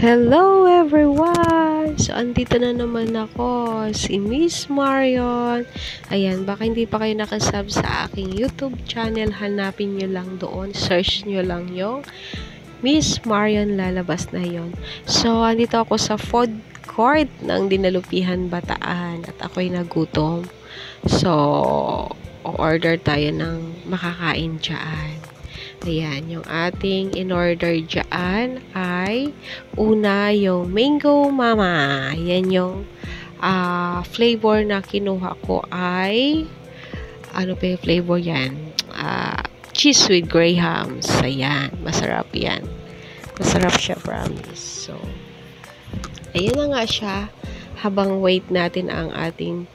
Hello everyone! So, andito na naman ako, si Miss Marion. Ayan, baka hindi pa kayo nakasub sa aking YouTube channel, hanapin nyo lang doon, search nyo lang yung Miss Marion, lalabas na yon. So, andito ako sa food court ng Dinalupihan, Bataan at ako'y nagutom. So, order tayo ng makakain dyan. Ayan, yung ating in-order dyan ay una yung Mango Mama. Ayan yung flavor na kinuha ko ay ano pa yung flavor yan? Cheese with grahams. Ayan, masarap yan. Masarap siya, promise. So, ayan na nga siya. Habang wait natin ang ating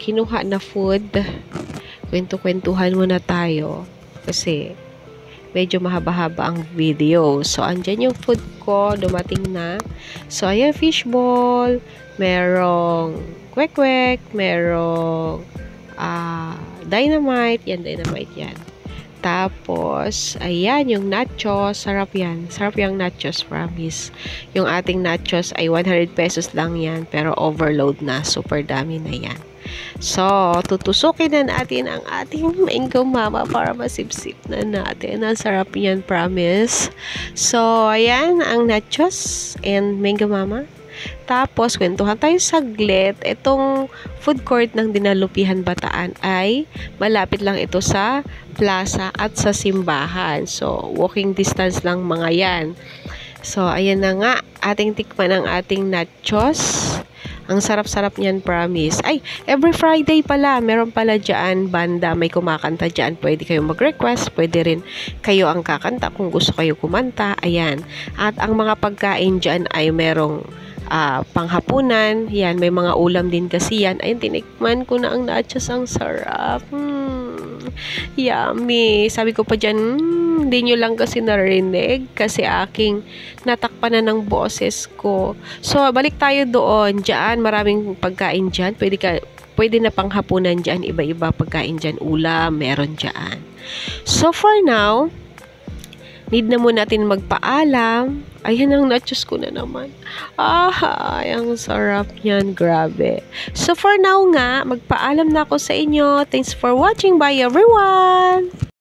kinuha na food, kwento-kwentuhan muna tayo. Kasi medyo mahaba-haba ang video. So, andyan yung food ko. Dumating na. So, ayan, fishball. Merong kwek-kwek. Merong dynamite. Yan, dynamite yan. Tapos, ayan, yung nachos. Sarap yan. Sarap yung nachos, promise. Yung ating nachos ay 100 pesos lang yan. Pero overload na. Super dami na yan. So, tutusukin na natin ang ating Mango Mama para masipsip na natin. Ang sarap yan, promise. So, ayan, ang nachos and Mango Mama. Tapos, kwentuhan tayo saglit. Itong food court ng Dinalupihan, Bataan ay malapit lang ito sa plaza at sa simbahan. So, walking distance lang mga yan. So, ayan na nga. Ating tikman ang ating nachos. Ang sarap-sarap niyan, promise. Ay, every Friday pala, meron pala dyan banda, may kumakanta dyan. Pwede kayo mag-request, pwede rin kayo ang kakanta kung gusto kayo kumanta. Ayan. At ang mga pagkain dyan ay merong panghapunan. Yan, may mga ulam din kasi yan. Ayun, tinikman ko na ang nachos. Ang sarap. Yummy. Sabi ko pa dyan, hindi nyo lang kasi narinig kasi aking natakpan na ng boses ko. So, balik tayo doon. Diyan, maraming pagkain dyan. Pwede na panghapunan dyan. Iba-iba pagkain dyan. Ulam, meron dyan. So, for now, need na muna natin magpaalam. Ayan ang nachos ko na naman. Ang sarap yan. Grabe. So, for now nga, magpaalam na ako sa inyo. Thanks for watching. Bye, everyone!